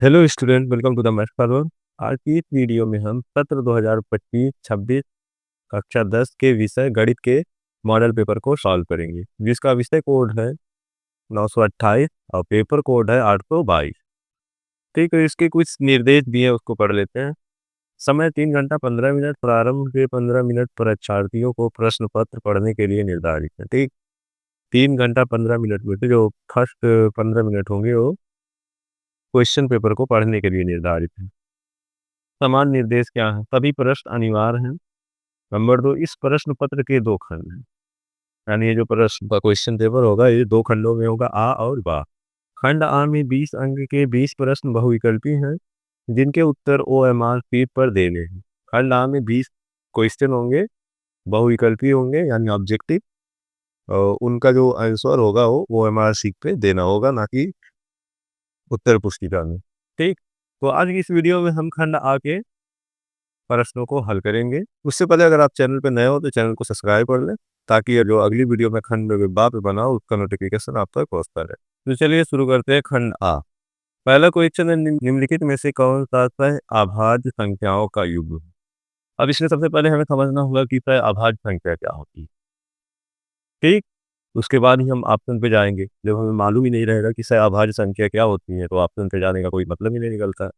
Hello student, welcome to the math farmer. आज की इस वीडियो में हम सत्र 2025-26 कक्षा 10 के विषय गणित के मॉडल पेपर को सॉल्व करेंगे, जिसका विषय कोड है 928 और पेपर कोड है 822। ठीक है, इसके कुछ निर्देश दिए हैं, उसको पढ़ लेते हैं। समय 3 घंटा 15 मिनट। प्रारंभ के 15 मिनट परीक्षार्थियों को प्रश्न पत्र पढ़ने के लिए निर्धारित है। ठीक, 3 घंटा 15 मिनट में से जो फर्स्ट 15 मिनट होंगे वो क्वेश्चन पेपर को पढ़ने के लिए निर्धारित है। समान निर्देश क्या है? सभी प्रश्न अनिवार्य हैं। नंबर 2, इस प्रश्न पत्र के 2 खंड हैं, यानी ये जो प्रश्न का क्वेश्चन पेपर होगा ये 2 खंडों में होगा, आ और बा। खंड आ में 20 अंक के 20 प्रश्न बहुविकल्पी हैं, जिनके उत्तर ओएमआर शीट पर देने हैं। खंड आ में 20 क्वेश्चन होंगे, बहुविकल्पी होंगे यानी ऑब्जेक्टिव, और उनका जो आंसर होगा वो ओएमआर शीट पे देना होगा, ना कि उत्तर पुस्तिका में। ठीक, तो आज की इस वीडियो में हम खंड आ के प्रश्नों को हल करेंगे। उससे पहले अगर आप चैनल पे नए हो तो चैनल को सब्सक्राइब कर लें, ताकि ये जो अगली वीडियो में खंड बा पे बनाओ उसका नोटिफिकेशन आप तक पहुंचता रहे। तो चलिए शुरू करते हैं। खंड आ, पहला क्वेश्चन है, निम्नलिखित में से कौन सा सह अभाज्य संख्याओं का युग्म है? अब इसमें सबसे पहले हमें समझना होगा कि सह अभाज्य संख्या क्या होती है। ठीक, उसके बाद ही हम ऑप्शन पे जाएंगे। जब हमें मालूम ही नहीं रहेगा कि सह अभाज्य संख्या क्या होती है तो ऑप्शन पे जाने का कोई मतलब ही नहीं निकलता।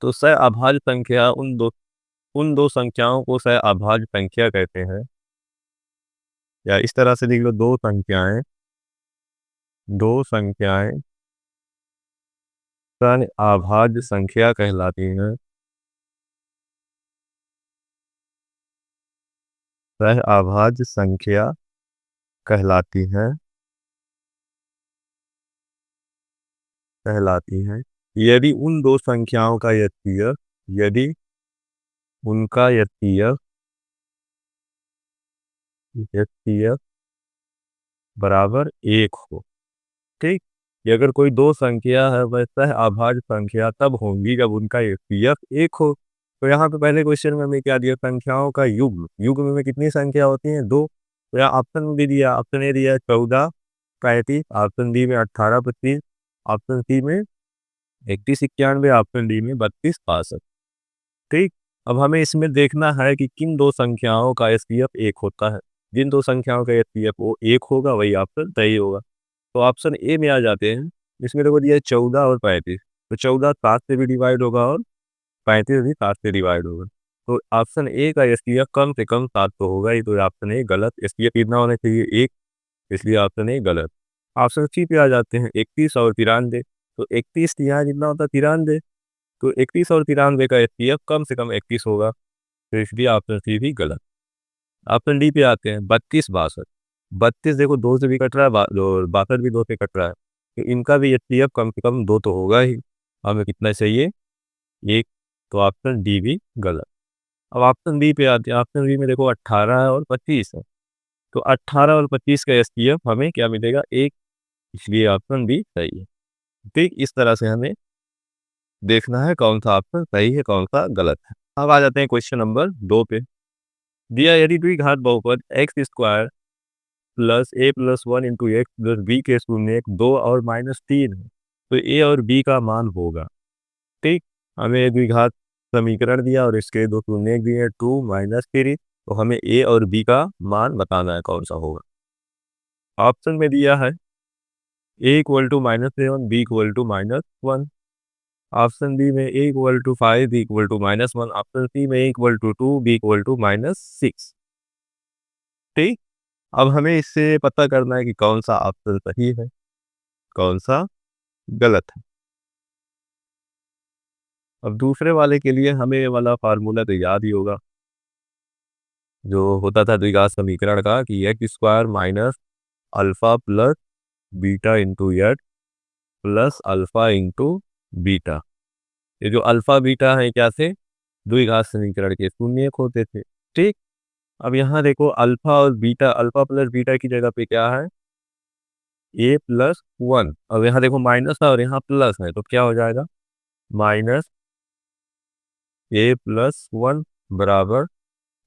तो सह अभाज्य संख्या उन दो संख्याओं को सह अभाज्य संख्या कहते हैं, या इस तरह से लिख लो, दो संख्याएं सह अभाज्य संख्या कहलाती हैं। सह अभाज्य संख्या कहलाती हैं यदि उन दो संख्याओं का एचसीएफ यदि उनका एचसीएफ बराबर 1 हो। ठीक, ये अगर कोई दो संख्या है वह सह अभाज्य संख्या तब होंगी जब उनका एचसीएफ 1 हो। तो यहाँ पे पहले क्वेश्चन में हमें क्या दिया? संख्याओं का युग्म। युग्म में कितनी संख्या होती है? 2। तो यहाँ ऑप्शन में भी दिया, ऑप्शन ए दिया 14 35, ऑप्शन बी में 18 25, ऑप्शन सी में 31 91, ऑप्शन डी में 32 62। ठीक, अब हमें इसमें देखना है कि किन दो संख्याओं का एचसीएफ 1 होता है। जिन दो संख्याओं का एचसीएफ वो 1 होगा वही ऑप्शन सही होगा। तो ऑप्शन ए में आ जाते हैं। इसमें देखो दिया 14 और 35, तो 14 7 से भी डिवाइड होगा और 35 भी 7 से डिवाइड होगा। तो ऑप्शन ए का एसटीएफ कम से कम 7 तो होगा ही, तो ऑप्शन ए गलत। एसटीएफ कितना होना चाहिए? 1, इसलिए ऑप्शन ए गलत। ऑप्शन सी पे आ जाते हैं, 31 और 93। तो 31 यहाँ जितना होता है 93, तो 31 और 93 का एसटीएफ कम से कम 31 होगा, तो इसलिए ऑप्शन सी भी गलत। ऑप्शन डी पे आते हैं, 32 62। 32 देखो 2 से भी कट रहा है, 62 भी 2 से कट रहा है, तो इनका भी एचसीएफ कम से कम 2 तो होगा ही। हमें कितना चाहिए? 1। तो ऑप्शन डी भी गलत। अब ऑप्शन बी पे आते हैं। ऑप्शन बी में देखो 18 है और 25 है, तो 18 और 25 का एचसीएफ हमें क्या मिलेगा? 1, इसलिए ऑप्शन बी सही है। ठीक, इस तरह से हमें देखना है कौन सा ऑप्शन सही है कौन सा गलत है। अब आ जाते हैं क्वेश्चन नंबर 2 पे। दिया यदि द्विघात बहुपद X square plus A plus 1 into X plus B के शून्य 2 और -3 है, तो ए और बी का मान होगा। ठीक, हमें द्विघात समीकरण दिया और इसके दो शून्य दिए, 2 -3, तो हमें ए और बी का मान बताना है कौन सा होगा। ऑप्शन में दिया है A equal to -7, B equal to -1, option B में A equal to 5, B equal to -1, option C में A equal to 2, B equal to -6। ठीक, अब हमें इससे पता करना है कि कौन सा ऑप्शन सही है कौन सा गलत है। अब दूसरे वाले के लिए हमें ये वाला फार्मूला तो याद ही होगा, जो होता था द्विघात समीकरण का, कि x square minus alpha plus beta into X plus alpha into beta. ये जो अल्फा बीटा है क्या थे? द्विघात समीकरण के शून्यक होते थे। ठीक, अब यहाँ देखो अल्फा और बीटा, अल्फा प्लस बीटा की जगह पे क्या है? ए प्लस 1। अब यहाँ देखो माइनस है और यहाँ प्लस है, तो क्या हो जाएगा? माइनस ए प्लस 1 बराबर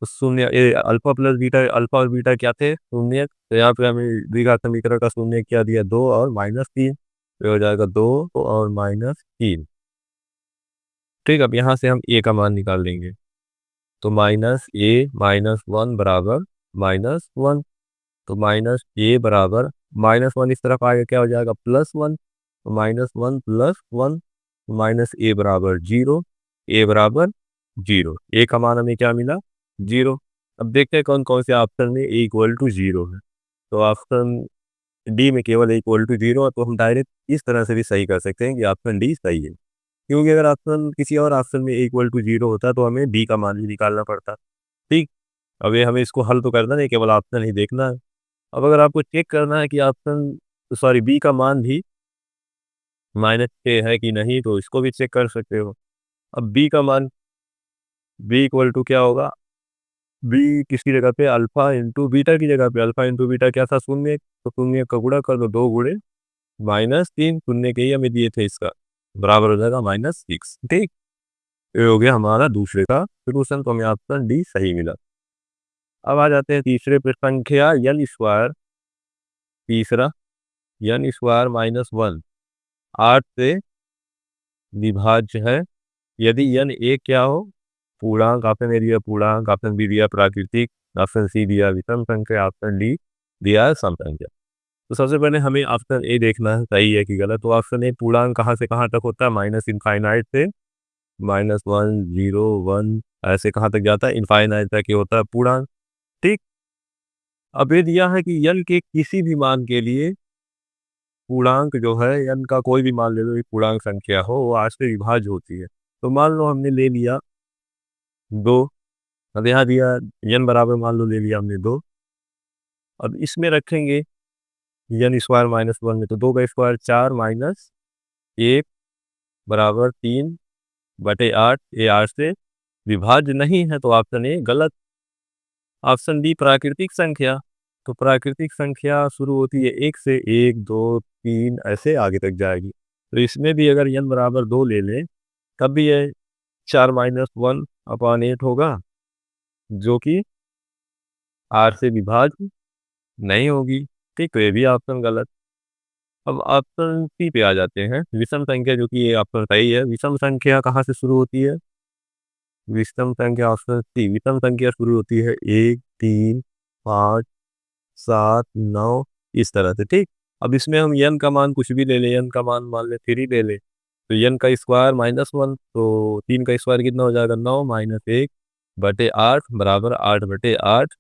शून्य। ए अल्फा प्लस बीटा, अल्फा और बीटा क्या थे? शून्य। तो यहाँ पे हमें द्विघात समीकरण का शून्य क्या दिया? 2 और -3, तो हो जाएगा 2 और -3। ठीक, अब यहाँ से हम ए का मान निकाल लेंगे। तो माइनस ए माइनस वन बराबर माइनस वन। तो माइनस ए बराबर माइनस वन इस तरफ आगे क्या हो जाएगा प्लस वन। तो minus one plus one minus A बराबर जीरो। ए बराबर जीरो, ए का मान हमें क्या मिला जीरो। अब देखते हैं कौन कौन से ऑप्शन में ए इक्वल टू जीरो है। तो ऑप्शन डी में केवल ए इक्वल टू जीरो है, तो हम डायरेक्ट इस तरह से भी सही कर सकते हैं कि ऑप्शन डी सही है, क्योंकि अगर ऑप्शन किसी और ऑप्शन में ए इक्वल टू जीरो होता तो हमें डी का मान भी निकालना पड़ता। ठीक, अब ये हमें इसको हल तो करना नहीं, केवल ऑप्शन ही देखना है। अब अगर आपको चेक करना है कि ऑप्शन सॉरी बी का मान भी माइनस छः है कि नहीं, तो इसको भी चेक कर सकते हो। अब बी का मान बी इक्वल टू क्या होगा, बी किसकी जगह पे अल्फा इंटू बीटा की जगह पे, अल्फा इंटू बीटा क्या था शून्य, तो शून्य का गुणा कर दो, दो गुणे माइनस तीन, शून्य के ही हमें दिए थे, इसका बराबर हो जाएगा माइनस सिक्स। ठीक, ये हो गया हमारा दूसरे का सोल्यूशन, तो हमें ऑप्शन डी सही मिला। अब आ जाते हैं तीसरे पे, संख्या यन स्क्वायर तीसरा यन स्क्वायर माइनस वन आठ से विभाज्य है यदि यन एक क्या हो पूर्णांक, ऑप्शन ए दिया पूर्णांक, ऑप्शन बी दिया प्राकृतिक, ऑप्शन सी दिया विषम संख्या, ऑप्शन डी दिया सम संख्या। तो सबसे पहले हमें ऑप्शन ए देखना है सही है कि गलत। तो ऑप्शन ए पूर्णांक कहाँ से कहाँ तक होता है, माइनस इनफाइनाइट से माइनस वन जीरो वन ऐसे कहाँ तक जाता है, इनफाइनाइट तक ये होता है पूर्णांक। ठीक, अब ये दिया है कि यन के किसी भी मान के लिए पूर्णांक जो है, यन का कोई भी मान ले लो, एक पूर्णांक संख्या हो, वो आज से विभाज्य होती है। तो मान लो हमने ले लिया दो, अब यहाँ दिया यन बराबर मान लो ले लिया हमने दो। अब इसमें रखेंगे यन स्क्वायर माइनस वन में, तो दो का स्क्वायर चार माइनस एक बराबर तीन बटे आठ, ये आठ से विभाज्य नहीं है, तो ऑप्शन ए गलत। ऑप्शन डी प्राकृतिक संख्या, तो प्राकृतिक संख्या शुरू होती है एक से, एक दो तीन ऐसे आगे तक जाएगी। तो इसमें भी अगर यन बराबर दो ले लें तब भी ये चार माइनस वन अपॉन एट होगा, जो कि आठ से विभाज्य नहीं होगी। ठीक, तो ये भी ऑप्शन गलत। अब ऑप्शन सी पे आ जाते हैं, विषम संख्या, जो कि ये ऑप्शन सही है। विषम संख्या कहाँ से शुरू होती है, विषम संख्या ऑप्शन सी, विषम संख्या शुरू होती है एक तीन पाँच सात नौ इस तरह से। ठीक, अब इसमें हम यन का मान कुछ भी ले लें, यन का मान मान ले थ्री ले ले, तो यन का स्क्वायर माइनस वन, तो तीन का स्क्वायर कितना हो जाएगा नौ माइनस एक बटे आठ बराबर आठ बटे आठ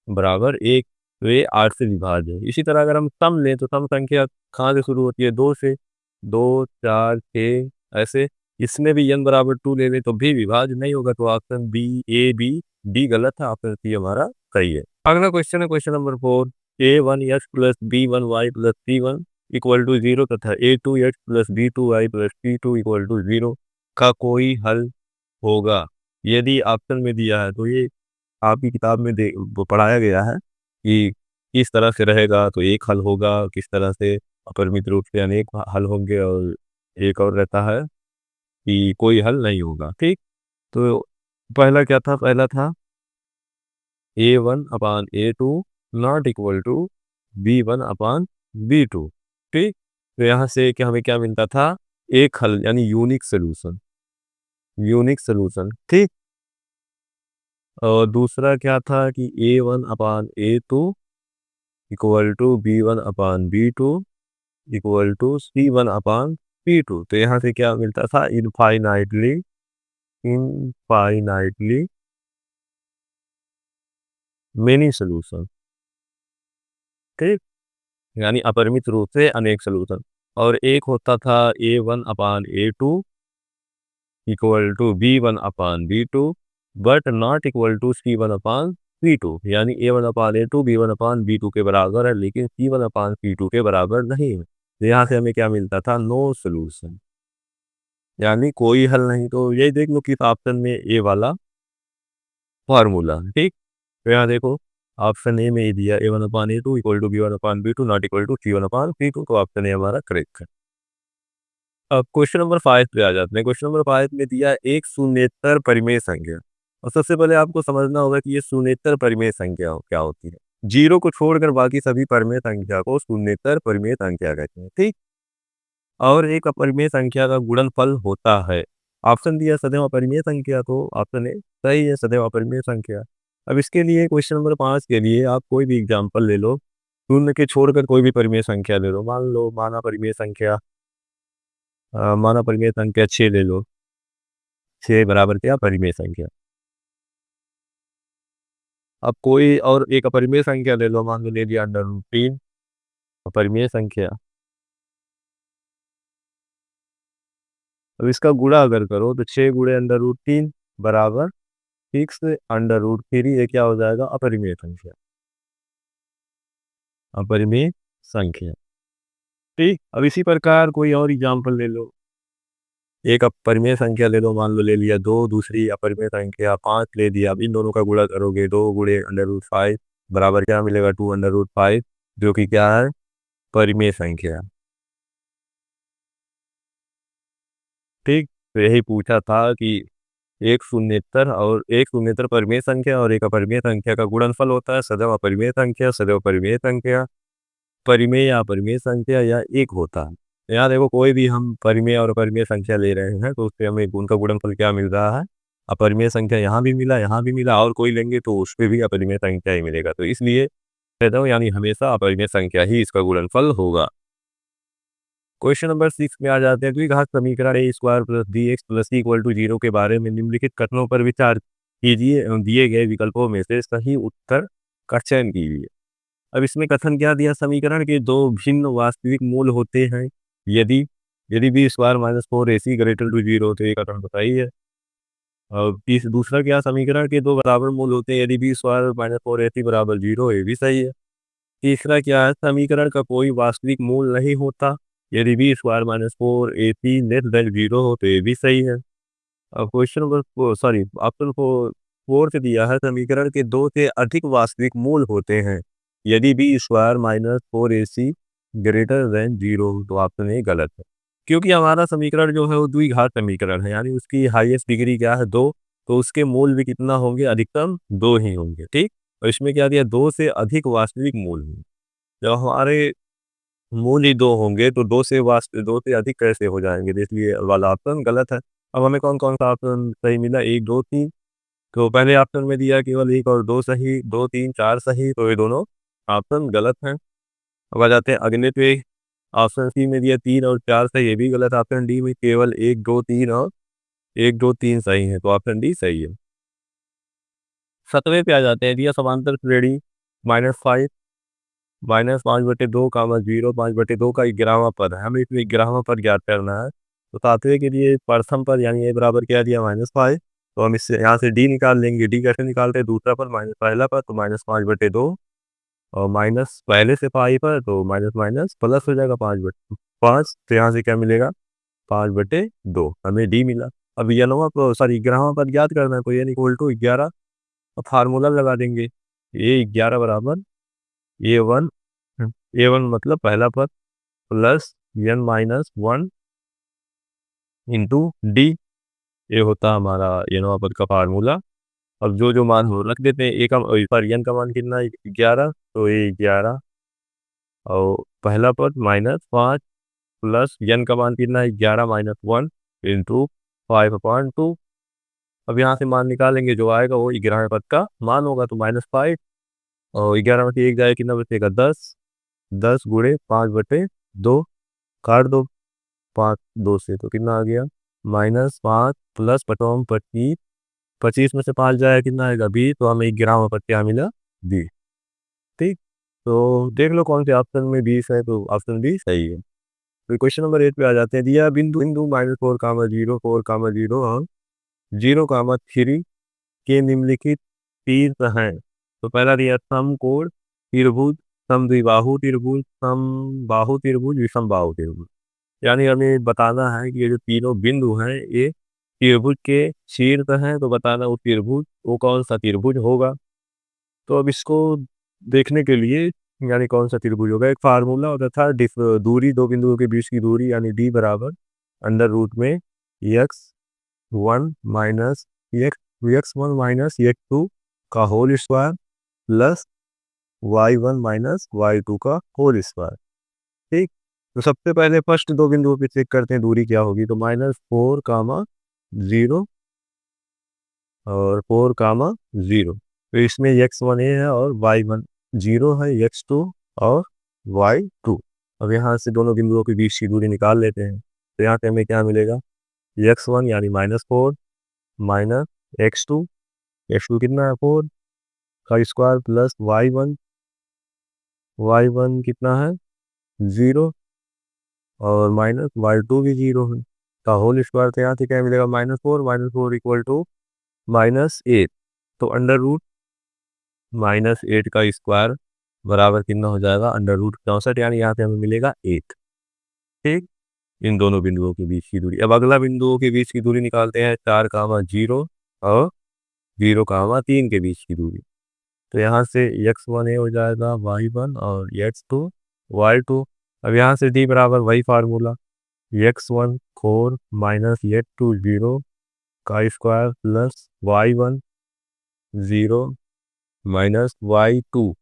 बराबर एक। तो ये आठ से विभाज्य है। इसी तरह अगर हम सम लें तो सम संख्या कहाँ से शुरू होती है, दो से, दो चार छः ऐसे। इसमें भी यन बराबर टू ले लें तो भी विभाज्य नहीं होगा, तो option B A B D गलत है, ऑप्शन सी हमारा सही है। अगला क्वेश्चन है question number four, A one X plus B one Y plus C one equal to zero तथा A two X plus B two Y plus C two equal to zero का कोई हल होगा। यदि ऑप्शन में दिया है तो ये आपकी किताब में पढ़ाया गया है कि किस तरह से रहेगा, तो एक हल होगा, किस तरह से अपरिमित रूप से अनेक हल होंगे, और एक और रहता है कि कोई हल नहीं होगा। ठीक, तो पहला क्या था, पहला था A one upon A two not equal to B one upon B two. ठीक, तो यहाँ से क्या हमें क्या मिलता था, एक हल यानी यूनिक सोल्यूशन, यूनिक सोल्यूशन। ठीक, और दूसरा क्या था कि A one upon A two equal to B one upon B two equal to C one upon P two. तो यहाँ से क्या मिलता था, इनफाइनाइटली इनफाइनाइटली मेनी सोल्यूशन। ठीक, यानी अपरिमित रूप से अनेक सोल्यूशन। और एक होता था A one upon A two equal to B one upon B two but not equal to C one upon C two, यानी A one upon A two B one upon B two के बराबर है, लेकिन सी one upon C to के बराबर नहीं है। तो यहाँ से हमें क्या मिलता था, नो सोल्यूशन, यानी कोई हल नहीं। तो यही देख लो कि ऑप्शन में ए वाला फॉर्मूला। ठीक, तो यहाँ देखो ऑप्शन ए में ये दिया A one upon A two equal to B one upon B two not equal to C one upon C two, तो ऑप्शन ए हमारा करेक्ट है। अब क्वेश्चन नंबर फाइव पे आ जाते हैं। क्वेश्चन नंबर फाइव में दिया है एक शून्येतर परिमेय संख्या, और सबसे पहले आपको समझना होगा कि ये शून्येतर परिमेय संख्या क्या होती है। जीरो को छोड़कर बाकी सभी परिमेय संख्या को शून्येतर परिमेय संख्या कहते हैं। ठीक, और एक अपरिमेय संख्या का गुणनफल होता है, ऑप्शन दिया सदैव अपरिमेय संख्या, तो ऑप्शन ए सही है, सदैव अपरिमेय संख्या। अब इसके लिए क्वेश्चन नंबर 5 के लिए आप कोई भी एग्जांपल ले लो, शून्य के छोड़कर कोई भी परिमेय संख्या ले लो। मान लो माना परिमेय संख्या 6 ले लो। 6 बराबर क्या? परिमेय संख्या। अब कोई और एक अपरिमेय संख्या ले लो, मान लो ले लिया √3 अपरिमेय संख्या। अब इसका गुणा अगर करो तो 6 गुणे √3 बराबर 6 √3, ये क्या हो जाएगा? अपरिमेय संख्या। अपरिमेय संख्या। ठीक, अब इसी प्रकार कोई और एग्जाम्पल ले लो। एक अपरिमेय संख्या ले लो, मान लो ले लिया 2, दूसरी अपरिमेय संख्या 5 ले दिया। अब इन दोनों का गुणा करोगे, 2 गुणे √5 बराबर क्या मिलेगा? 2 √5, जो कि क्या है? परिमेय संख्या। ठीक, तो यही पूछा था कि एक शून्येतर परिमेय संख्या और एक अपरिमेय संख्या का गुणनफल होता है सदैव अपरिमेय संख्या, सदैव परिमेय संख्या, परिमेय या अपरिमेय संख्या या एक होता है। यहाँ देखो, कोई भी हम परिमेय और अपरिमेय संख्या ले रहे हैं तो उससे हमें उनका गुणनफल क्या मिल रहा है? अपरिमेय संख्या। यहाँ भी मिला, यहाँ भी मिला, और कोई लेंगे तो उस पर भी अपरिमेय संख्या ही मिलेगा। तो इसलिए कहता हूँ, यानी हमेशा अपरिमेय संख्या ही इसका गुणनफल होगा। क्वेश्चन नंबर 6 में आ जाते हैं। द्विघात समीकरण a² + bx + c = 0 के बारे में निम्नलिखित कथनों पर विचार कीजिए एवं दिए गए विकल्पों में से सही उत्तर का चयन कीजिए। अब इसमें कथन क्या दिया? समीकरण के दो भिन्न वास्तविक मूल होते हैं यदि यदि b² - 4ac > 0, तो ये कथन बताइए। और दूसरा क्या? समीकरण के दो बराबर मूल होते हैं यदि b² - 4ac = 0, ये भी सही है। तीसरा क्या है? समीकरण का कोई वास्तविक मूल नहीं होता यदि b² - 4ac <0 हो, तो ये भी सही है। अब क्वेश्चन नंबर ऑप्शन फोर्थ दिया है, समीकरण के 2 से अधिक वास्तविक मूल होते हैं यदि b² - 4ac > 0, तो ऑप्शन ए गलत है। क्योंकि हमारा समीकरण जो है वो द्विघात समीकरण है, यानी उसकी हाईएस्ट डिग्री क्या है? 2, तो उसके मूल भी कितना होंगे? अधिकतम 2 ही होंगे। ठीक, और इसमें क्या दिया? 2 से अधिक वास्तविक मूल होंगे। जब हमारे मूल ही 2 होंगे तो 2 से अधिक कैसे हो जाएंगे? तो इसलिए वाला ऑप्शन गलत है। अब हमें कौन कौन सा ऑप्शन सही मिला? 1, 2, 3। तो पहले ऑप्शन में दिया केवल 1 और 2 सही, 2, 3, 4 सही, तो ये दोनों ऑप्शन गलत हैं। अब आ जाते हैं अगले पे। ऑप्शन सी में दिया 3 और 4 सही, ये भी गलत। ऑप्शन डी में केवल 1, 2, 3 और 1, 2, 3 सही है, तो ऑप्शन डी सही है। 7वें पे आ जाते हैं। दिया समांतर श्रेणी -5 -5/2, 0, 5/2 का 11वां पद है। हमें इसमें 11वां पद ज्ञात करना है। तो 7वें के लिए प्रथम पद यानी a बराबर क्या दिया? -5, तो हम इससे यहाँ से d निकाल लेंगे। d कैसे निकालते हैं? दूसरा पद माइनस पहला पद, तो -5/2 और माइनस पहले से पाई पर, तो माइनस माइनस प्लस हो जाएगा 5/5, तो यहाँ से क्या मिलेगा? 5/2 हमें डी मिला। अब 11वां पद ज्ञात करना है, तो n = 11। अब फार्मूला लगा देंगे। a11 बराबर a1 a1 मतलब पहला पद प्लस n-1 इंटू डी, ये होता है हमारा n वां पद का फार्मूला। अब जो जो मान हो रख देते हैं। ए का पर n का मान कितना है? 11, तो ये 11 और पहला पद -5 प्लस n का मान कितना है? 11 - 1 इंटू 5/2। अब यहाँ से मान निकालेंगे, जो आएगा वो 11वें पद का मान होगा, तो -5 और 11 में से 1 जाए, कितना बचेगा? 10। 10 गुणे 5/2 काट दो 5 2 से, तो कितना आ गया? -5 प्लस 25, 25 में से 5 जाए, कितना आएगा? 20, तो हमें 11वां पद क्या मिला? बी। ठीक, तो देख लो कौन से ऑप्शन में 20 है, तो ऑप्शन बी सही है। फिर क्वेश्चन नंबर 8 पे आ जाते हैं। दिया बिंदु बिंदु -4, 0, 4, 0 और 0, 3 के निम्नलिखित तीर्थ हैं। तो पहला दिया समकोण त्रिभुज, समद्विबाहु त्रिभुज, समबाहु त्रिभुज, विषमबाहु त्रिभुज। यानी हमें बताना है कि ये जो तीनों बिंदु हैं ये त्रिभुज के शीर्ष हैं, तो बताना वो त्रिभुज वो कौन सा त्रिभुज होगा। तो अब इसको देखने के लिए, यानी कौन सा त्रिभुज होगा, एक फार्मूला होता था। दूरी, दो बिंदुओं के बीच की दूरी, यानी d बराबर अंडर रूट में x1 minus x1 minus x2 का whole square plus y1 minus y2 का होल स्क्वायर। ठीक, तो सबसे पहले फर्स्ट दो बिंदुओं पे चेक करते हैं दूरी क्या होगी। तो -4, 0 और 4 कामा 0। तो इसमें x1 a है और y1 0 है, x2 और y2। अब यहाँ से दोनों बिंदुओं के बीच की दूरी निकाल लेते हैं। तो यहाँ पे हमें क्या मिलेगा, x1 यानी -4 माइनस x2 कितना है 4 का स्क्वायर प्लस y1 कितना है 0 और माइनस y2 भी 0 है का होल स्क्वायर। तो यहाँ से क्या मिलेगा, -4 इक्वल टू -8। तो अंडर रूट -8 का स्क्वायर बराबर कितना हो जाएगा, √64, यानी यहाँ पे हमें मिलेगा 8। ठीक, इन दोनों बिंदुओं के बीच की दूरी। अब अगला बिंदुओं के बीच की दूरी निकालते हैं, 4 कामा 0 और 0 कामा 3 के बीच की दूरी। तो यहाँ से x1 a हो जाएगा y1 और x2 y2। अब यहाँ से d बराबर वही फार्मूला, x1 4 माइनस x2 0 का square plus y1 0 minus y2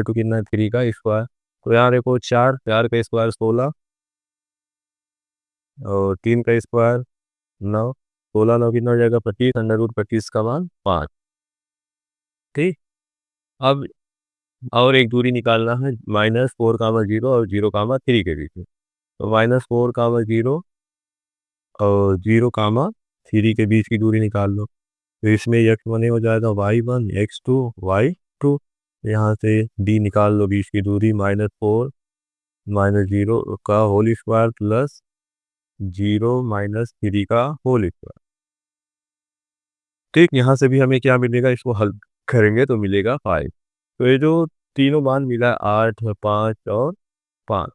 कितना है 3 का स्क्वायर। तो यहाँ देखो 4 का स्क्वायर 16 और 3 का स्क्वायर 9, 16 9 कितना हो जाएगा 25, √25 का मान 5। ठीक, अब और एक दूरी निकालना है, -4 कामा 0 और 0 कामा 3 के बीच में। तो -4 कामा 0 और 0 कामा 3 के बीच की दूरी निकाल लो। तो इसमें x1 हो जाएगा y1 x2 y2। यहाँ से d निकाल लो, बीच की दूरी -4 -0 का होल स्क्वायर प्लस 0 -3 का होल स्क्वायर। ठीक, यहाँ से भी हमें क्या मिलेगा, इसको हल करेंगे तो मिलेगा 5। तो ये जो तीनों मान मिला 8 5 और 5,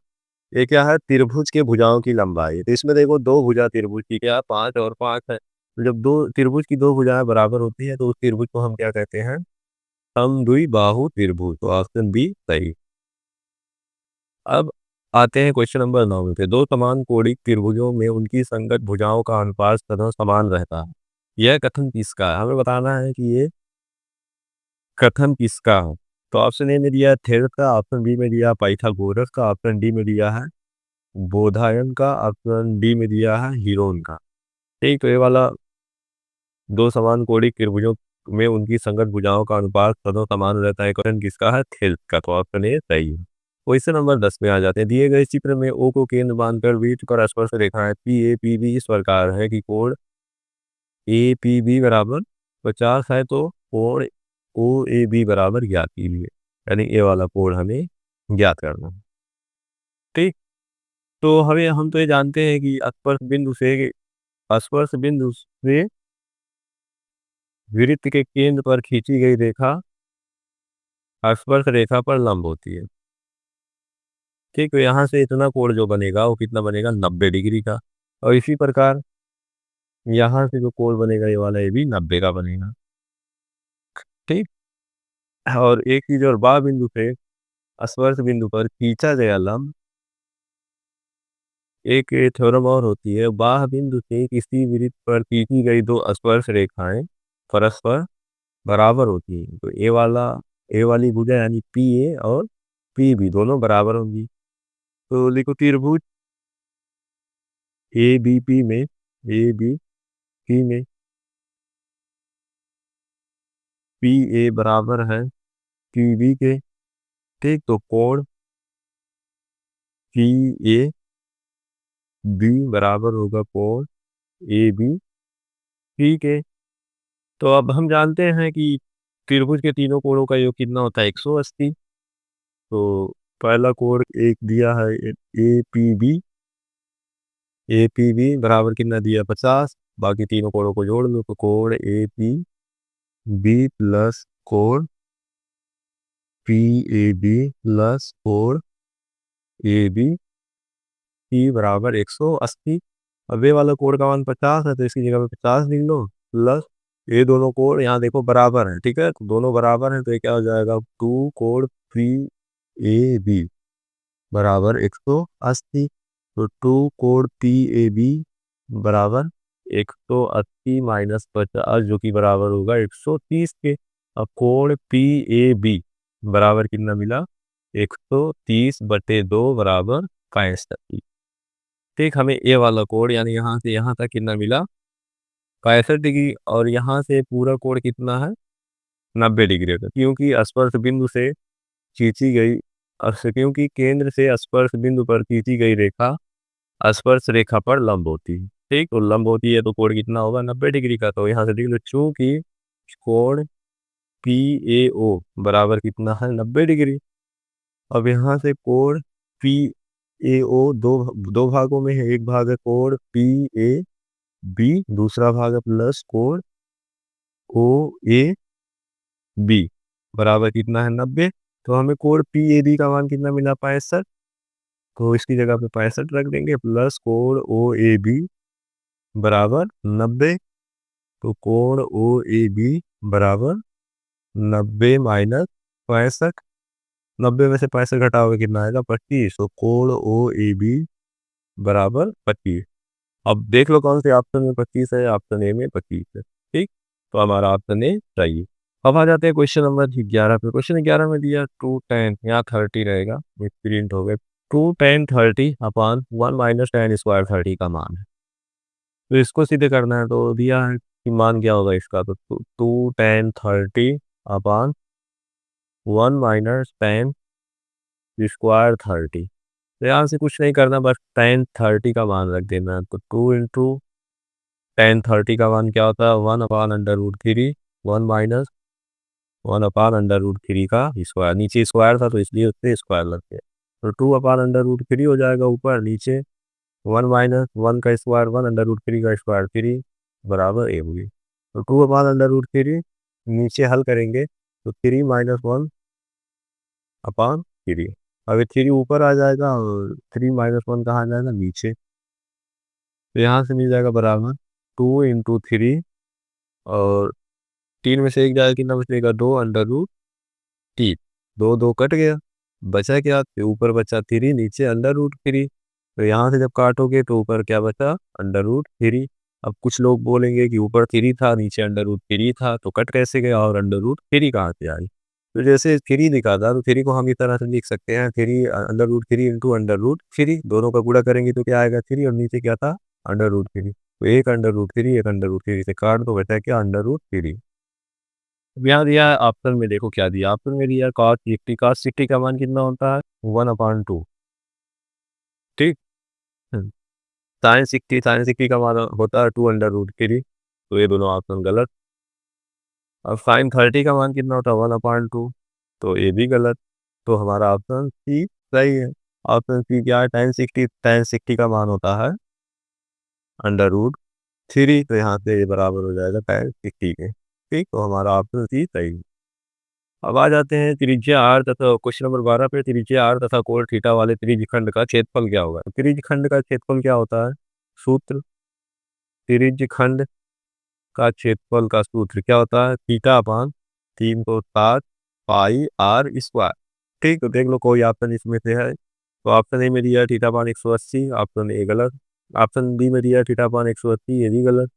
ये क्या है, त्रिभुज के भुजाओं की लंबाई। तो इसमें देखो दो भुजा त्रिभुज की क्या 5 और 5 है। तो जब दो त्रिभुज की दो भुजाएं बराबर होती है तो उस त्रिभुज को हम क्या कहते हैं, समद्विबाहु त्रिभुज। तो ऑप्शन बी सही। अब आते हैं क्वेश्चन नंबर 9 पे। दो समान कोणिक त्रिभुजों में उनकी संगत भुजाओं का अनुपात सदैव समान रहता है, यह कथन किसका है। हमें बताना है कि ये कथन किसका है। तो ऑप्शन ए में दिया है थेरस का, ऑप्शन बी में दिया है पाइथागोरस का, ऑप्शन डी में दिया है बोधायन का, ऑप्शन डी में दिया है हीरोन का। ठीक, तो ये वाला दो समान कोणिक त्रिभुजों में उनकी संगत भुजाओं का अनुपात सदैव समान रहता है, क्वेश्चन किसका है, थेल्स का। तो ऑप्शन ए सही है। क्वेश्चन नंबर 10 में आ जाते हैं। दिए गए चित्र में ओ को केंद्र मानकर वृत्त पर स्पर्श रेखाएं पी ए पी बी इस प्रकार है कि कोण ए पी बी बराबर 50 है, तो कोण ओ ए बी बराबर ज्ञात कीजिए, यानी ये वाला कोण हमें ज्ञात करना है। ठीक, तो हम तो ये जानते हैं कि स्पर्श बिंदु से वृत्त के केंद्र पर खींची गई रेखा स्पर्श रेखा पर लंब होती है। ठीक, तो यहाँ से इतना कोण जो बनेगा वो कितना बनेगा, 90 डिग्री का। और इसी प्रकार यहाँ से जो कोण बनेगा ये वाला, ये भी 90 का बनेगा। ठीक, और एक चीज और, बा बिंदु से स्पर्श बिंदु पर खींचा गया लंब, एक थ्योरम और होती है, बाह बिंदु से किसी वृत्त पर खींची गई दो स्पर्श रेखाएं परस्पर बराबर होती है। तो ए वाली भुजा यानी पी ए और पी बी दोनों बराबर होंगी। तो लिखो त्रिभुज ए बी पी में पी ए बराबर है पी बी के। ठीक, तो कोण पी ए बी बराबर होगा कोण ए बी। ठीक है, तो अब हम जानते हैं कि त्रिभुज के तीनों कोणों का योग कितना होता है, 180। तो पहला कोण एक दिया है ए पी बी बराबर कितना दिया 50। बाकी तीनों कोणों को जोड़ लो, तो कोण ए पी बी प्लस कोण पी ए बी प्लस कोण ए बी पी बराबर 180। अब ये वाला कोण का मान 50 है, तो इसकी जगह पे 50 लिख लो, प्लस ये दोनों कोण यहाँ देखो बराबर है। ठीक है, तो दोनों बराबर हैं, तो ये क्या हो जाएगा, 2 कोण पी ए बी बराबर 180। तो 2 कोण पी ए बी बराबर 180 माइनस 50, जो कि बराबर होगा 130 के। अब कोण पी ए बी बराबर कितना मिला, 130/2 बराबर 65। ठीक, हमें ए वाला कोण यानी यहाँ से यहाँ तक कितना मिला, 65 डिग्री और यहाँ से पूरा कोण कितना है 90 डिग्री का, क्योंकि स्पर्श बिंदु से खींची गई क्योंकि केंद्र से स्पर्श बिंदु पर खींची गई रेखा स्पर्श रेखा पर लंब होती है। ठीक, तो लंब होती है तो कोण कितना होगा 90 डिग्री का। तो यहाँ से देख लो, चूंकि कोण पी ए ओ बराबर कितना है 90 डिग्री। अब यहाँ से कोण पी ए ओ दो दो भागों में है, एक भाग है कोण पी ए बी, दूसरा भाग है प्लस कोण ओ ए बी बराबर कितना है 90। तो हमें कोण पी ए बी का मान कितना मिला 65। तो इसकी जगह पे 65 रख देंगे प्लस कोण ओ ए बी बराबर 90। तो कोण ओ ए बी बराबर 90 माइनस 65। 90 में से 65 घटाओगे कितना आएगा 25। तो कोण ओ ए बी बराबर 25। अब देख लो कौन से ऑप्शन में 25 है, ऑप्शन ए में 25 है। ठीक, तो हमारा ऑप्शन ए सही है। अब आ जाते हैं क्वेश्चन नंबर 11 पे। क्वेश्चन 11 में दिया 2 tan, यहाँ 30 रहेगा, प्रिंट हो गए। 2 tan 30 अपॉन 1 - tan² 30 का मान है। तो इसको सीधे करना है, तो दिया है कि मान क्या होगा इसका, तो 2 tan 30 अपॉन 1 - tan² 30। तो यहाँ से कुछ नहीं करना, बस tan 30 का मान रख देना है। तो 2 इंटू tan 30 का मान क्या होता है 1/√3, 1 - 1/√3 का स्क्वायर। नीचे स्क्वायर था तो इसलिए उससे स्क्वायर लग गया। तो 2/√3 हो जाएगा ऊपर, नीचे 1 - 1 का स्क्वायर 1/√3 का स्क्वायर 3 बराबर ए होगी। तो 2/√3 नीचे हल करेंगे तो 3 - 1/3। अब 3 ऊपर आ जाएगा और 3 - 1 कहाँ आ जाएगा नीचे। तो यहाँ से मिल जाएगा बराबर 2 × 3 और 3 में से एक जाएगा, कितना बचेगा 2/√3। 2 2 कट गया, बचा क्या, तो ऊपर बचा 3, नीचे √3। तो यहाँ से जब काटोगे तो ऊपर क्या बचा √3। अब कुछ लोग बोलेंगे कि ऊपर 3 था नीचे √3 था, तो कट कैसे गया और √3 कहाँ से आई। तो जैसे 3 दिखा था तो 3 को हम इस तरह से लिख सकते हैं, 3 √3 इंटू √3, दोनों का गुणा करेंगे तो क्या आएगा 3 और नीचे क्या था √3। तो एक √3 एक √3 से काट दो, बचा क्या √3। यहाँ दिया है ऑप्शन में, देखो क्या दिया ऑप्शन में दिया cos 60 का मान कितना होता है 1/2। ठीक, साइन 60 का मान होता है 2/√3। तो ये दोनों ऑप्शन गलत। अब sin 30 का मान कितना होता है 1/2, तो ये भी गलत। तो हमारा ऑप्शन सी सही है। ऑप्शन सी क्या है, tan 60 का मान होता है √3। तो यहाँ से ये बराबर हो जाएगा tan 60 के। ठीक, तो हमारा ऑप्शन सी सही है। अब आ जाते हैं त्रिज्या r तथा क्वेश्चन नंबर 12 पे, त्रिज्या r तथा कोण थीटा वाले त्रिज्यखंड का क्षेत्रफल क्या होगा। तो त्रिज्यखंड का क्षेत्रफल क्या होता है, सूत्र त्रिज्यखंड का क्षेत्रफल का सूत्र क्या होता है, थीटा अपान 307 पाई r स्क्वायर। ठीक, तो देख लो कोई ऑप्शन इसमें से है। तो ऑप्शन ए में दिया है थीटा अपान 180, ऑप्शन ए गलत। ऑप्शन बी में दिया है थीटा अपान 180, ये भी गलत।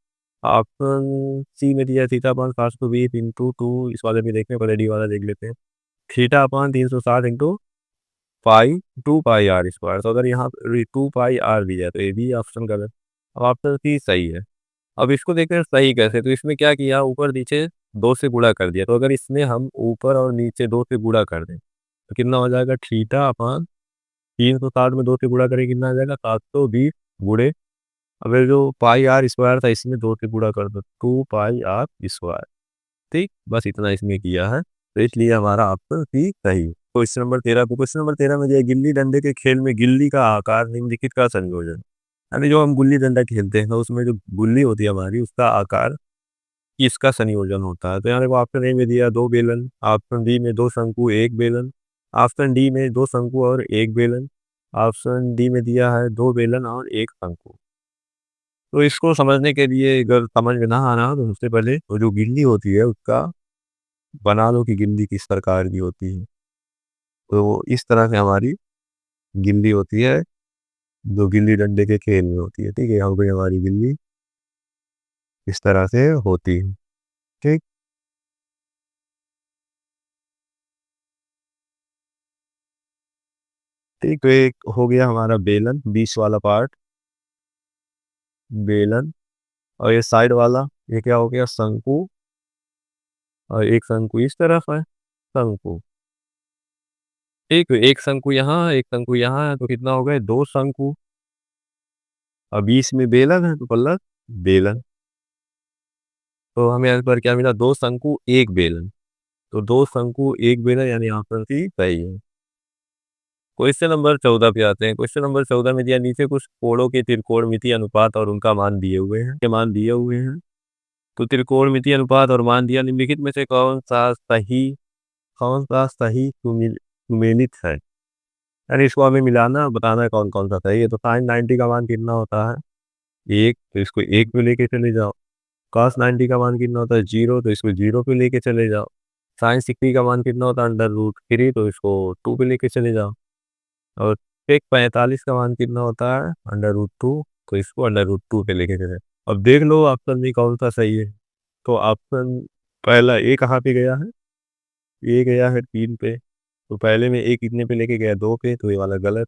ऑप्शन सी में दिया है थीटा अपान 720 इंटू 2, इस वाले में देखने, पहले डी वाला देख लेते हैं। थीटा अपान 360 इंटू पाई 2 पाई r² तो अगर यहाँ 2 पाई r दिया है तो ये भी ऑप्शन गलत। अब ऑप्शन सी सही है। अब इसको देखते हैं सही कैसे, तो इसमें क्या किया ऊपर नीचे 2 से गुणा कर दिया। तो अगर इसमें हम ऊपर और नीचे 2 से गुणा कर दें तो कितना हो जाएगा, थीटा अपान 360 में 2 से गुणा करें कितना आ जाएगा 720 गुणे, अब ये जो पाई r² था इसमें 2 से गुणा कर दो 2 पाई r²। ठीक, बस इतना इसमें किया है, तो इसलिए हमारा ऑप्शन सी सही है। क्वेश्चन नंबर 13 पे, क्वेश्चन नंबर 13 में जो है गिल्ली डंडे के खेल में गिल्ली का आकार निम्नलिखित का संयोजन। यानी जो हम गुल्ली डंडा खेलते हैं तो उसमें जो गुल्ली होती है हमारी उसका आकार किसका संयोजन होता है। तो यहाँ देखो ऑप्शन ए में दिया 2 बेलन, ऑप्शन बी में 2 शंकु 1 बेलन, ऑप्शन डी में 2 शंकु और 1 बेलन, ऑप्शन डी में दिया है 2 बेलन और 1 शंकु। तो इसको समझने के लिए अगर समझ में ना आना हो तो सबसे पहले वो जो गिल्ली होती है उसका बना लो कि गिल्ली किस प्रकार की होती है। तो इस तरह से हमारी गिल्ली होती है जो गिल्ली डंडे के खेल में होती है। ठीक है, यहाँ पे हमारी गिल्ली इस तरह से होती है। ठीक, ठीक, तो एक हो गया हमारा बेलन 20 वाला पार्ट, बेलन। और ये साइड वाला ये क्या हो गया, शंकु, और एक शंकु इस तरफ है, शंकु। एक शंकु यहाँ है, एक शंकु यहाँ है, तो कितना हो गए, दो शंकु। अब बीच में बेलन है तो प्लस बेलन। तो हमें यहाँ पर क्या मिला, दो शंकु एक बेलन। तो दो शंकु एक बेलन यानी ऑप्शन सी सही है। क्वेश्चन नंबर 14 पे आते हैं। क्वेश्चन नंबर 14 में दिया, नीचे कुछ कोणों के त्रिकोणमितीय अनुपात और उनका मान दिए हुए हैं, के मान दिए हुए हैं। तो त्रिकोणमितीय अनुपात और मान दिया, निम्नलिखित में से कौन सा सही सुमेलित है, यानी इसको हमें मिलाना बताना है कौन कौन सा सही है। तो साइन 90 का मान कितना होता है, एक, तो इसको एक पे लेके चले जाओ। कॉस 90 का मान कितना होता है, जीरो, तो इसको जीरो पे लेके चले जाओ। साइन 60 का मान कितना होता है, √3, तो इसको टू पे लेके चले जाओ। और टेक 45 का मान कितना होता है, √2, तो इसको √2 पे लेके चले। अब देख लो ऑप्शन में कौन सा सही है। तो ऑप्शन पहला ए कहाँ पे गया है, ए गया है 3 पे। तो पहले में ए कितने पे लेके गया, 2 पे, तो ये वाला गलत।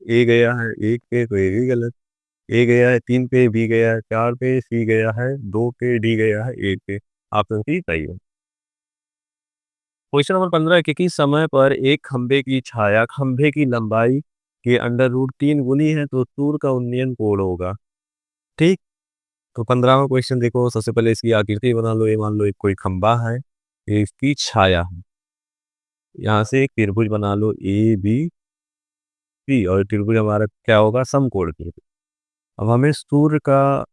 ए गया है 1 पे, तो ये भी गलत। ए गया है 3 पे, बी गया है 4 पे, सी गया है 2 पे, डी गया है 1 पे। ऑप्शन सी सही है। क्वेश्चन नंबर 15, कि समय पर एक खंभे की छाया खंभे की लंबाई के √3 गुनी है तो सूर्य का उन्नयन कोण होगा। ठीक। तो 15वां क्वेश्चन देखो, सबसे पहले इसकी आकृति बना लो। ये मान लो एक कोई खंभा है, ये इसकी छाया है। यहाँ से एक त्रिभुज बना लो ए बी सी, और त्रिभुज हमारा क्या होगा, समकोण की। अब हमें सूर्य का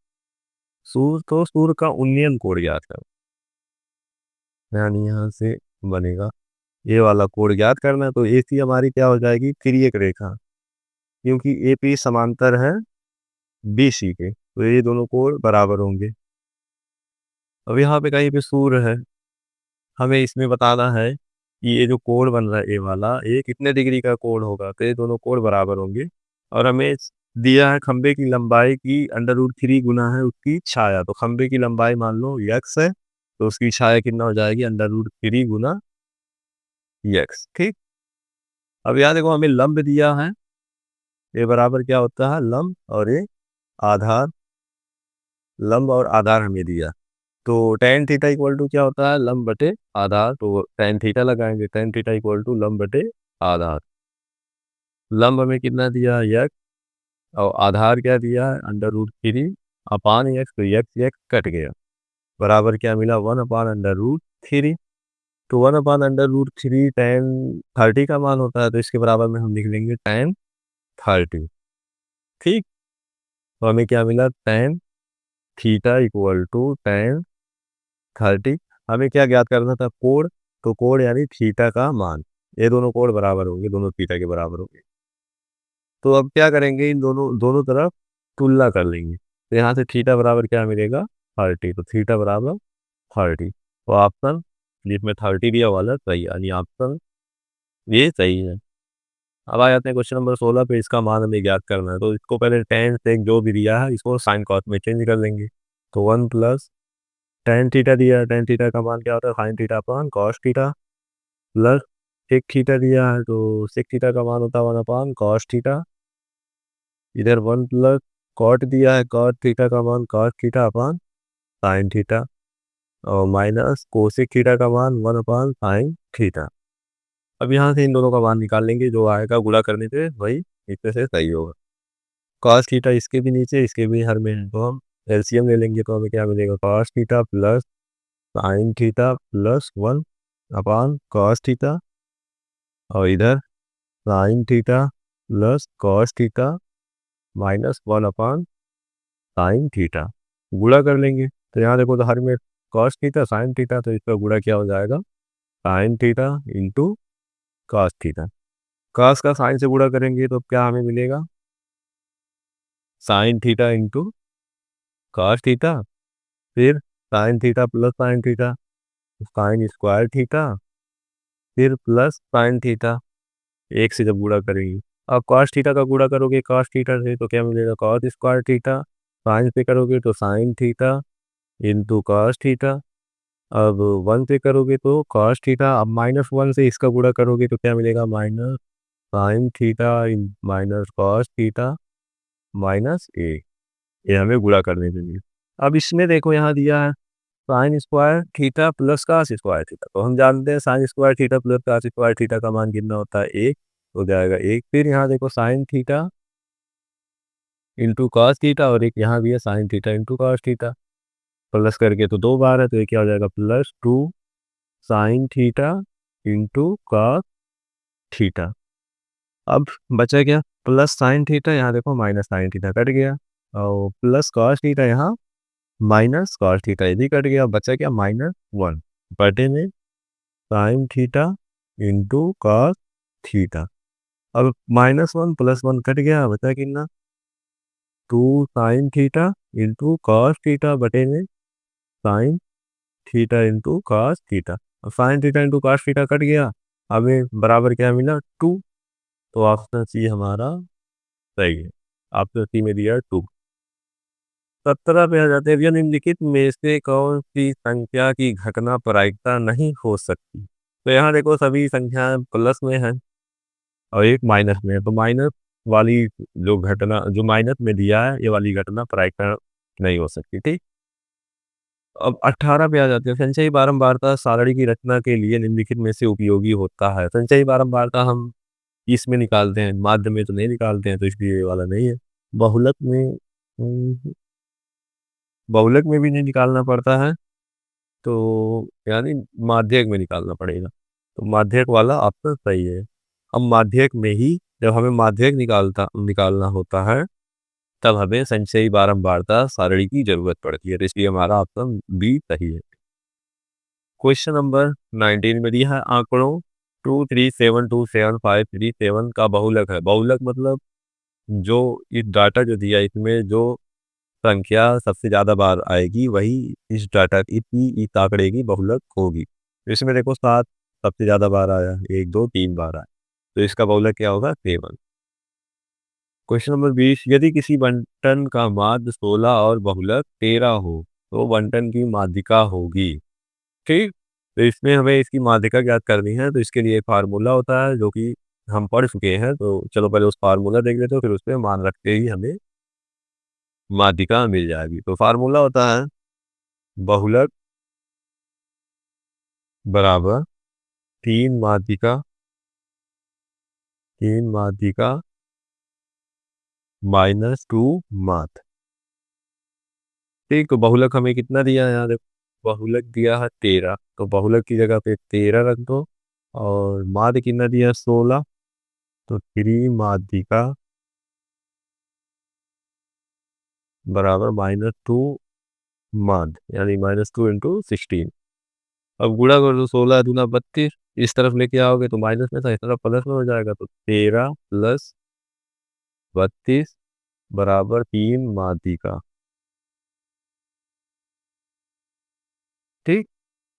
उन्नयन कोण ज्ञात है, यानी यहाँ से बनेगा ये वाला कोण ज्ञात करना है। तो ए सी हमारी क्या हो जाएगी, तिर्यक रेखा, क्योंकि ए पी समांतर है बी सी के, तो ये दोनों कोण बराबर होंगे। अब यहाँ पे कहीं पे सूर्य है, हमें इसमें बताना है कि ये जो कोण बन रहा है, ये वाला, ये कितने डिग्री का कोण होगा। तो ये दोनों कोण बराबर होंगे। और हमें दिया है खंबे की लंबाई की √3 गुना है उसकी छाया। तो खंबे की लंबाई मान लो यक्स है, तो उसकी छाया कितना हो जाएगी, √3 गुना यक्स। ठीक। अब यहाँ देखो हमें लंब दिया है, ये बराबर क्या होता है, लंब और ये आधार। लंब और आधार हमें दिया, तो tan थीटा इक्वल टू क्या होता है, लंब बटे आधार। तो tan थीटा लगाएंगे, tan थीटा इक्वल टू लंब बटे आधार। लंब हमें कितना दिया, यक्स, और आधार क्या दिया है, √3 अपान यक्स। तो यक्स यक्स कट गया, बराबर क्या मिला, 1/√3। तो 1/√3 tan 30 का मान होता है, तो इसके बराबर में हम लिख लेंगे tan 30। ठीक। तो हमें क्या मिला, tan theta equal to tan 30। हमें क्या ज्ञात करना था, कोण। तो कोण यानी थीटा का मान, ये दोनों कोण बराबर होंगे, दोनों थीटा के बराबर होंगे। तो अब क्या करेंगे, इन दोनों दोनों तरफ तुलना कर लेंगे। तो यहाँ से थीटा बराबर क्या मिलेगा, 30। तो थीटा बराबर 30। तो ऑप्शन जिसमें 30 दिया वाला सही, यानी ऑप्शन ये सही है। अब आ जाते हैं क्वेश्चन नंबर 16 पे, इसका मान हमें ज्ञात करना है। तो इसको पहले tan से जो भी दिया है इसको साइन कॉस में चेंज कर लेंगे। तो 1 प्लस tan थीटा दिया है, tan थीटा का मान क्या होता है, sine theta upon cos theta, plus sec theta दिया है, तो सेक थीटा का मान होता है 1 अपॉन कॉस थीटा। इधर 1 प्लस कॉट दिया है, कॉट थीटा का मान cos theta upon sine theta, और माइनस कोसेक थीटा का मान 1 अपॉन साइन थीटा। अब यहाँ से इन दोनों का मान निकाल लेंगे, जो आएगा गुणा करने से वही इसमें से सही होगा। कॉस थीटा इसके भी नीचे इसके भी हर में है, तो हम एलसीएम ले लेंगे। तो हमें क्या मिलेगा, cos theta plus sine theta plus 1 upon cos theta, और इधर sign theta plus cos theta minus 1 upon sine theta. गुणा कर लेंगे, तो यहाँ देखो तो हर में कॉस थीटा साइन थीटा, तो इसका गुणा क्या हो जाएगा, sine theta into cos theta. Cos का साइन से गुणा करेंगे तो क्या हमें मिलेगा, sine theta into cos theta, फिर sine theta plus sine theta, sine square theta, फिर प्लस साइन थीटा। एक से जब गुणा करेंगे, अब कॉस थीटा का गुणा करोगे कॉस थीटा से तो क्या मिलेगा, कॉस स्क्वायर थीटा। साइन से करोगे तो sign theta into cos theta. अब 1 से करोगे तो कॉस थीटा। अब -1 से इसका गुणा करोगे तो क्या मिलेगा, minus sine theta minus cos theta minus A. ये हमें गुणा करने के लिए। अब इसमें देखो यहाँ दिया है sine square theta plus cos square theta, तो हम जानते हैं sine square theta plus cos square theta का मान कितना होता है, 1 हो जाएगा 1। फिर यहाँ देखो sign theta into cos theta, और एक यहाँ भी है sine theta into cos theta, plus करके तो 2 बार है, तो ये क्या हो जाएगा +2 sine theta into cos theta. अब बचा क्या, प्लस साइन थीटा, यहाँ देखो माइनस साइन थीटा कट गया, और प्लस कॉस थीटा यहाँ माइनस कॉस थीटा, ये भी कट गया, बचा क्या -1 बटे में sine theta into cos theta. अब -1 + 1 कट गया, बचा कितना 2 sine theta into cos theta बटे में sine theta into cos theta. अब sine theta into cos theta cut गया, हमें बराबर क्या मिला 2, तो ऑप्शन सी हमारा सही है। ऑप्शन सी में दिया 2। 17 पे आ जाते हैं, यह निम्नलिखित में से कौन सी संख्या की घटना प्रायिकता नहीं हो सकती। तो यहाँ देखो सभी संख्याएं प्लस में हैं और एक माइनस में है, तो माइनस वाली जो घटना जो माइनस में दिया है, ये वाली घटना प्रायिकता नहीं हो सकती, ठीक। अब 18 पे आ जाते हैं, संचयी बारंबारता सारणी की रचना के लिए निम्नलिखित में से उपयोगी होता है। संचयी बारंबारता हम इसमें निकालते हैं, माध्य में तो नहीं निकालते हैं, तो इसलिए ये वाला नहीं है। बहुलक में बहुलक में भी नहीं निकालना पड़ता है, तो यानी माध्यक में निकालना पड़ेगा, तो माध्यक वाला ऑप्शन सही है। अब माध्यक में ही जब हमें माध्यक निकालना होता है, तब हमें संचयी बारंबारता सारणी की जरूरत पड़ती है, तो इसलिए हमारा ऑप्शन बी सही है। क्वेश्चन नंबर 19 में दिया है आंकड़ों 2372753 का बहुलक है। बहुलक मतलब जो इस डाटा जो दिया इसमें जो संख्या सबसे ज़्यादा बार आएगी वही इस डाटा इस आंकड़े की बहुलक होगी। तो इसमें देखो 7 सबसे ज़्यादा बार आया, 1 2 3 बार आया, तो इसका बहुलक क्या होगा 7। क्वेश्चन नंबर 20, यदि किसी बंटन का माध्य 16 और बहुलक 13 हो तो बंटन की माध्यिका होगी, ठीक। तो इसमें हमें इसकी माध्यिका ज्ञात करनी है, तो इसके लिए एक फार्मूला होता है जो कि हम पढ़ चुके हैं, तो चलो पहले उस फार्मूला देख लेते हो, फिर उसमें मान रखते ही हमें माध्यिका मिल जाएगी। तो फार्मूला होता है बहुलक बराबर 3 माध्यिका -2 माध्य, ठीक। तो बहुलक हमें कितना दिया है, यहाँ देखो बहुलक दिया है 13, तो बहुलक की जगह पे 13 रख दो, और माध्य कितना दिया है 16, तो 3 माध्यिका बराबर -2 माध्य, यानी -2 इंटू 16। अब गुणा कर दो, 16 दूना 32, इस तरफ लेके आओगे तो माइनस में था, इस तरफ प्लस में हो जाएगा, तो 13 + 32 बराबर 3 माध्यिका, ठीक।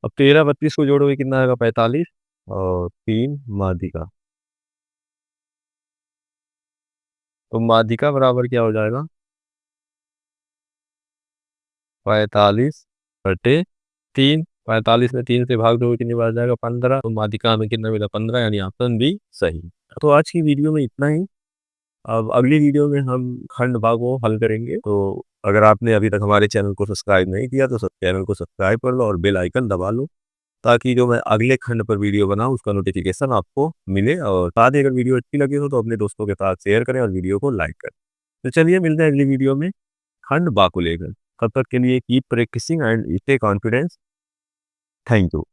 अब 13 32 को जोड़ोगे कितना आएगा 45, और 3 माध्यिका, तो माध्यिका बराबर क्या हो जाएगा 45 बटे 3, 45 में 3 से भाग दो कितनी बार जाएगा 15, तो माध्यिका में कितना मिला 15, यानी ऑप्शन बी सही। तो आज की वीडियो में इतना ही। अब अगली वीडियो में हम खंड भाग को हल करेंगे, तो अगर आपने अभी तक हमारे चैनल को सब्सक्राइब नहीं किया तो सब चैनल को सब्सक्राइब कर लो और बेल आइकन दबा लो, ताकि जो मैं अगले खंड पर वीडियो बनाऊं उसका नोटिफिकेशन आपको मिले। और साथ ही अगर वीडियो अच्छी लगी हो तो अपने दोस्तों के साथ शेयर करें और वीडियो को लाइक करें। तो चलिए मिलते हैं अगली वीडियो में खंड बा को लेकर। तब तक के लिए keep practising and stay confidence. Thank you.